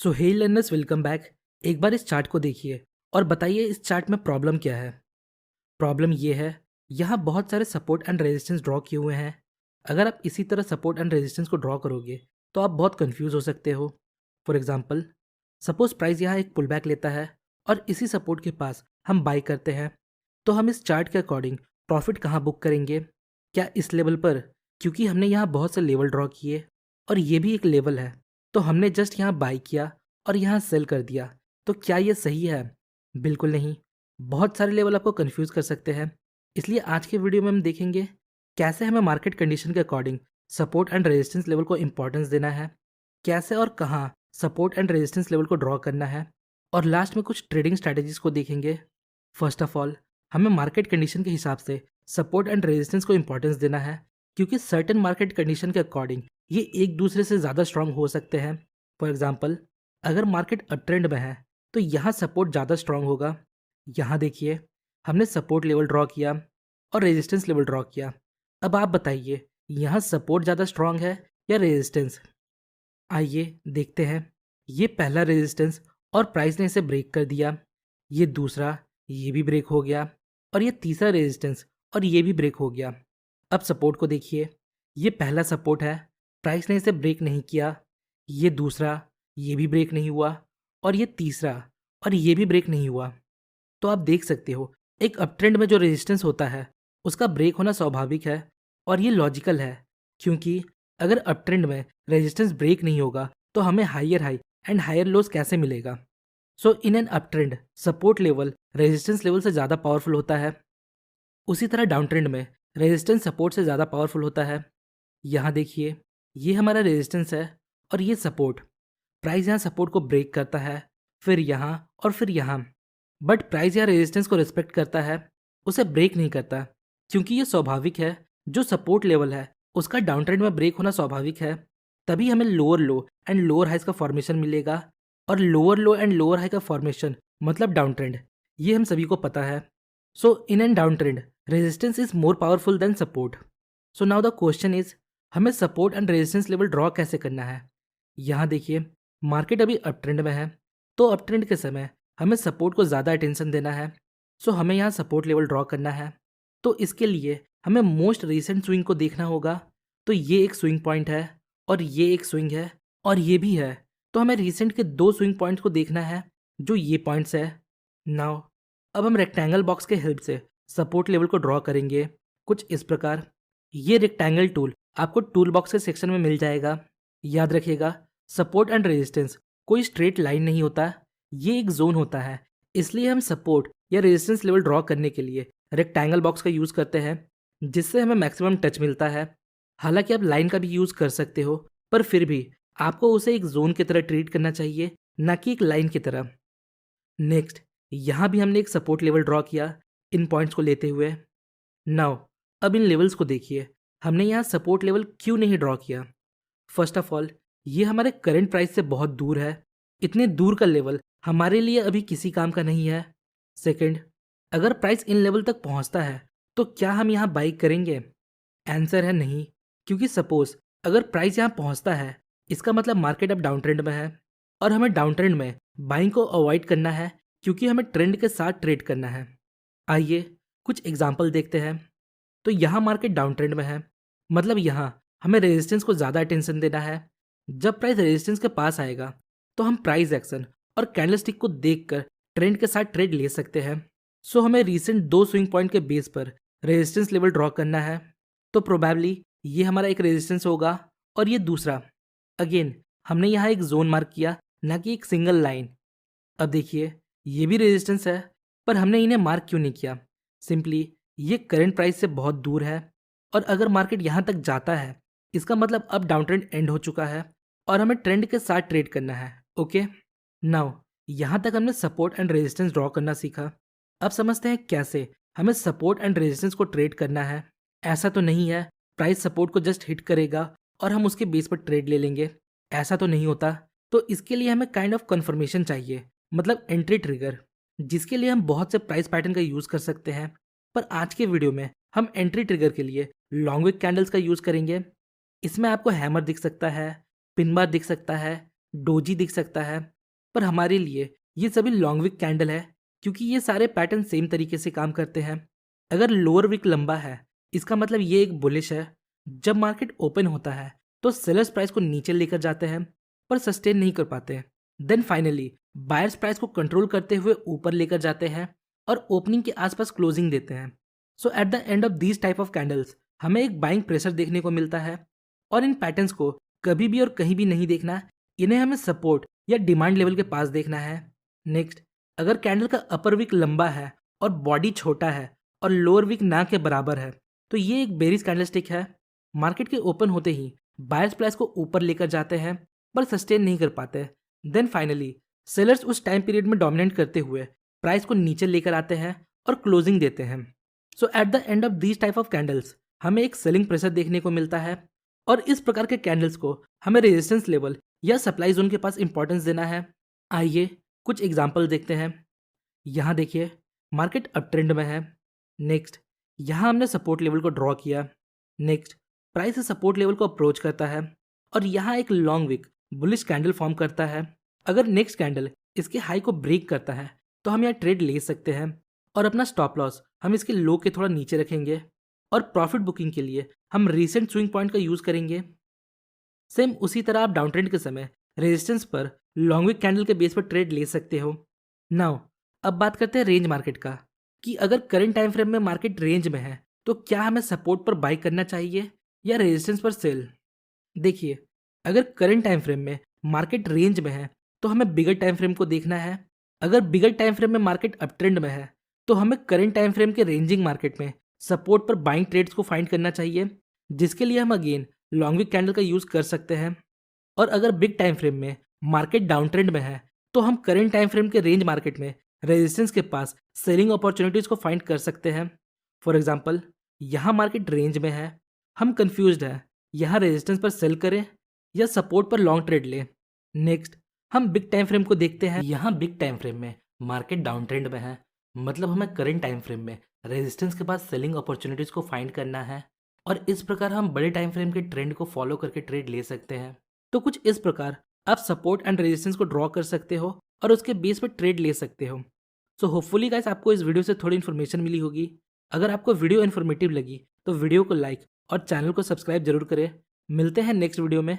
सो हे learners, welcome back. एक बार इस chart को देखिए और बताइए इस चार्ट में प्रॉब्लम क्या है। प्रॉब्लम ये है, यहाँ बहुत सारे सपोर्ट एंड रेजिस्टेंस ड्रॉ किए हुए हैं। अगर आप इसी तरह सपोर्ट एंड रेजिस्टेंस को ड्रॉ करोगे तो आप बहुत कंफ्यूज हो सकते हो। फॉर एग्जाम्पल, सपोज प्राइस यहाँ एक पुल बैक लेता है और इसी सपोर्ट के पास हम बाई करते हैं, तो हम इस चार्ट के अकॉर्डिंग प्रॉफिट कहाँ बुक करेंगे? क्या इस लेवल पर? क्योंकि हमने यहाँ बहुत से लेवल ड्रॉ किए और ये भी एक लेवल है, तो हमने जस्ट यहाँ बाई किया और यहाँ सेल कर दिया, तो क्या ये सही है? बिल्कुल नहीं। बहुत सारे लेवल आपको कंफ्यूज कर सकते हैं। इसलिए आज के वीडियो में हम देखेंगे कैसे हमें मार्केट कंडीशन के according support and resistance level को इंपॉर्टेंस देना है, कैसे और कहाँ सपोर्ट एंड रेजिस्टेंस लेवल को ड्रॉ करना है, और लास्ट में कुछ ट्रेडिंग स्ट्रैटेजीज को देखेंगे। फर्स्ट ऑफ ऑल, हमें मार्केट कंडीशन के हिसाब से सपोर्ट एंड रेजिस्टेंस को इंपॉर्टेंस देना है, क्योंकि सर्टेन मार्केट कंडीशन के अकॉर्डिंग ये एक दूसरे से ज़्यादा स्ट्रांग हो सकते हैं। फॉर एग्जाम्पल, अगर मार्केट अप ट्रेंड में है तो यहाँ सपोर्ट ज़्यादा स्ट्रांग होगा। यहाँ देखिए, हमने सपोर्ट लेवल ड्रॉ किया और रेजिस्टेंस लेवल ड्रॉ किया। अब आप बताइए, यहाँ सपोर्ट ज़्यादा स्ट्रांग है या रेजिस्टेंस? आइए देखते हैं। ये पहला रेजिस्टेंस और प्राइस ने इसे ब्रेक कर दिया। ये दूसरा, ये भी ब्रेक हो गया। और ये तीसरा रेजिस्टेंस और ये भी ब्रेक हो गया। अब सपोर्ट को देखिए, ये पहला सपोर्ट है, प्राइस ने इसे ब्रेक नहीं किया। ये दूसरा, ये भी ब्रेक नहीं हुआ। और ये तीसरा, और ये भी ब्रेक नहीं हुआ। तो आप देख सकते हो, एक अप ट्रेंड में जो रेजिस्टेंस होता है उसका ब्रेक होना स्वाभाविक है और ये लॉजिकल है, क्योंकि अगर अप ट्रेंड में रेजिस्टेंस ब्रेक नहीं होगा तो हमें higher high and higher lows कैसे मिलेगा? So in an up trend support level resistance level से ज़्यादा पावरफुल होता है। उसी तरह डाउन ट्रेंड में रेजिस्टेंस सपोर्ट से ज़्यादा पावरफुल होता है। यहाँ देखिए, ये हमारा रेजिस्टेंस है और ये सपोर्ट। प्राइस यहाँ सपोर्ट को ब्रेक करता है, फिर यहाँ और फिर यहाँ। बट प्राइस यहाँ रेजिस्टेंस को रिस्पेक्ट करता है, उसे ब्रेक नहीं करता, क्योंकि ये स्वाभाविक है। जो सपोर्ट लेवल है उसका डाउन ट्रेंड में ब्रेक होना स्वाभाविक है, तभी हमें lower low and lower highs का फॉर्मेशन मिलेगा। और lower low and lower high का फॉर्मेशन मतलब डाउन ट्रेंड, ये हम सभी को पता है। So in and down trend resistance is more powerful than support. So now the question is, हमें support and resistance level draw कैसे करना है? यहाँ देखिए, मार्केट अभी अप ट्रेंड में है, तो अप ट्रेंड के समय हमें सपोर्ट को ज़्यादा अटेंशन देना है। सो हमें यहाँ सपोर्ट लेवल ड्रॉ करना है। तो इसके लिए हमें मोस्ट रिसेंट स्विंग को देखना होगा। तो ये एक स्विंग पॉइंट है और ये एक स्विंग है और ये भी है। तो हमें रिसेंट के दो स्विंग पॉइंट्स को देखना है, जो ये पॉइंट्स है। नाउ अब हम रेक्टेंगल बॉक्स के हेल्प से सपोर्ट लेवल को ड्रॉ करेंगे कुछ इस प्रकार। ये रेक्टेंगल टूल आपको टूल बॉक्स के सेक्शन में मिल जाएगा। याद रखिएगा, सपोर्ट एंड रेजिस्टेंस कोई स्ट्रेट लाइन नहीं होता, ये एक जोन होता है। इसलिए हम सपोर्ट या रेजिस्टेंस लेवल ड्रॉ करने के लिए रेक्टेंगल बॉक्स का यूज़ करते हैं, जिससे हमें मैक्सिमम टच मिलता है। हालांकि आप लाइन का भी यूज़ कर सकते हो, पर फिर भी आपको उसे एक जोन की तरह ट्रीट करना चाहिए, ना कि एक लाइन की तरह। नेक्स्ट, यहाँ भी हमने एक सपोर्ट लेवल ड्रॉ किया इन पॉइंट्स को लेते हुए। नाउ अब इन लेवल्स को देखिए, हमने यहाँ सपोर्ट लेवल क्यों नहीं ड्रॉ किया? फर्स्ट ऑफ ऑल, ये हमारे करंट प्राइस से बहुत दूर है। इतने दूर का लेवल हमारे लिए अभी किसी काम का नहीं है। सेकंड, अगर प्राइस इन लेवल तक पहुंचता है तो क्या हम यहाँ बाई करेंगे? आंसर है नहीं, क्योंकि सपोज अगर प्राइस यहाँ पहुंचता है, इसका मतलब मार्केट अब डाउन ट्रेंड में है और हमें डाउन ट्रेंड में बाइंग को अवॉइड करना है, क्योंकि हमें ट्रेंड के साथ ट्रेड करना है। आइए कुछ एग्जाम्पल देखते हैं। तो यहाँ मार्केट डाउन ट्रेंड में है, मतलब यहाँ हमें रेजिस्टेंस को ज़्यादा अटेंशन देना है। जब प्राइस रेजिस्टेंस के पास आएगा तो हम प्राइस एक्शन और कैंडलस्टिक को देखकर ट्रेंड के साथ ट्रेड ले सकते हैं। सो हमें रीसेंट दो स्विंग पॉइंट के बेस पर रेजिस्टेंस लेवल ड्रॉ करना है। तो प्रोबेबली ये हमारा एक रेजिस्टेंस होगा और ये दूसरा। अगेन हमने यहाँ एक जोन मार्क किया, ना कि एक सिंगल लाइन। अब देखिए, ये भी रेजिस्टेंस है, पर हमने इन्हें मार्क क्यों नहीं किया? सिंपली ये करंट प्राइस से बहुत दूर है, और अगर मार्केट यहाँ तक जाता है इसका मतलब अब डाउन ट्रेंड एंड हो चुका है और हमें ट्रेंड के साथ ट्रेड करना है। ओके, नाउ यहाँ तक हमने सपोर्ट एंड रेजिस्टेंस ड्रॉ करना सीखा। अब समझते हैं कैसे हमें सपोर्ट एंड रेजिस्टेंस को ट्रेड करना है। ऐसा तो नहीं है प्राइस सपोर्ट को जस्ट हिट करेगा और हम उसके बेस पर ट्रेड ले लेंगे, ऐसा तो नहीं होता। तो इसके लिए हमें काइंड ऑफ कन्फर्मेशन चाहिए, मतलब एंट्री ट्रिगर, जिसके लिए हम बहुत से प्राइस पैटर्न का यूज़ कर सकते हैं। पर आज के वीडियो में हम एंट्री ट्रिगर के लिए लॉन्ग विक कैंडल्स का यूज़ करेंगे। इसमें आपको हैमर दिख सकता है, पिन बार दिख सकता है, डोजी दिख सकता है, पर हमारे लिए ये सभी लॉन्ग विक कैंडल है, क्योंकि ये सारे पैटर्न सेम तरीके से काम करते हैं। अगर लोअर विक लंबा है, इसका मतलब ये एक बुलिश है। जब मार्केट ओपन होता है तो सेलर्स प्राइस को नीचे लेकर जाते हैं पर सस्टेन नहीं कर पाते। देन फाइनली बायर्स प्राइस को कंट्रोल करते हुए ऊपर लेकर जाते हैं और ओपनिंग के आसपास क्लोजिंग देते हैं। So at the end of these type of candles हमें एक बाइंग प्रेशर देखने को मिलता है। और इन पैटर्न्स को कभी भी और कहीं भी नहीं देखना, इन्हें हमें सपोर्ट या डिमांड लेवल के पास देखना है। नेक्स्ट, अगर कैंडल का अपर विक लंबा है और बॉडी छोटा है और लोअर विक ना के बराबर है, तो ये एक बेरिश कैंडलस्टिक है। मार्केट के ओपन होते ही बायर्स प्राइस को ऊपर लेकर जाते हैं पर सस्टेन नहीं कर पाते। देन फाइनली सेलर्स उस टाइम पीरियड में डोमिनेट करते हुए प्राइस को नीचे लेकर आते हैं और क्लोजिंग देते हैं। So at the end of these type of candles हमें एक सेलिंग प्रेशर देखने को मिलता है और इस प्रकार के कैंडल्स को हमें रेजिस्टेंस लेवल या सप्लाई जोन के पास इंपॉर्टेंस देना है। आइए कुछ एग्जाम्पल देखते हैं। यहाँ देखिए, मार्केट अप ट्रेंड में है। नेक्स्ट, यहाँ हमने सपोर्ट लेवल को ड्रॉ किया। नेक्स्ट, प्राइस इस सपोर्ट लेवल को अप्रोच करता है और यहाँ एक long wick bullish candle form करता है। अगर नेक्स्ट कैंडल इसके हाई को ब्रेक करता है तो हम यहाँ ट्रेड ले सकते हैं और अपना स्टॉप लॉस हम इसके लो के थोड़ा नीचे रखेंगे और प्रॉफिट बुकिंग के लिए हम रीसेंट स्विंग पॉइंट का यूज़ करेंगे। सेम उसी तरह आप डाउन ट्रेंड के समय रेजिस्टेंस पर लॉन्ग विक कैंडल के बेस पर ट्रेड ले सकते हो। नाउ अब बात करते हैं रेंज मार्केट का, कि अगर करंट टाइम फ्रेम में मार्केट रेंज में है तो क्या हमें सपोर्ट पर बाई करना चाहिए या रेजिस्टेंस पर सेल। देखिए, अगर करंट टाइम फ्रेम में मार्केट रेंज में है तो हमें बिगर टाइम फ्रेम को देखना है। अगर बिगर टाइम फ्रेम में मार्केट अप ट्रेंड में है तो हमें करंट टाइम फ्रेम के रेंजिंग मार्केट में सपोर्ट पर बाइंग ट्रेड्स को फाइंड करना चाहिए, जिसके लिए हम अगेन लॉन्ग विक कैंडल का यूज़ कर सकते हैं। और अगर बिग टाइम फ्रेम में मार्केट डाउन ट्रेंड में है तो हम करंट टाइम फ्रेम के रेंज मार्केट में रेजिस्टेंस के पास सेलिंग अपॉर्चुनिटीज़ को फाइंड कर सकते हैं। फॉर एग्जांपल, यहाँ मार्केट रेंज में है, हम कंफ्यूज्ड हैं यहाँ रेजिस्टेंस पर सेल करें या सपोर्ट पर लॉन्ग ट्रेड लें। नेक्स्ट, हम बिग टाइम फ्रेम को देखते हैं। यहाँ बिग टाइम फ्रेम में मार्केट डाउन ट्रेंड में है, मतलब हमें करंट टाइम फ्रेम में रेजिस्टेंस के पास सेलिंग अपॉर्चुनिटीज़ को फाइंड करना है और इस प्रकार हम बड़े टाइम फ्रेम के ट्रेंड को फॉलो करके ट्रेड ले सकते हैं। तो कुछ इस प्रकार आप सपोर्ट एंड रेजिस्टेंस को ड्रॉ कर सकते हो और उसके बेस पर ट्रेड ले सकते हो। सो होपफुली गाइस आपको इस वीडियो से थोड़ी इन्फॉर्मेशन मिली होगी। अगर आपको वीडियो इन्फॉर्मेटिव लगी तो वीडियो को लाइक और चैनल को सब्सक्राइब जरूर करें। मिलते हैं नेक्स्ट वीडियो में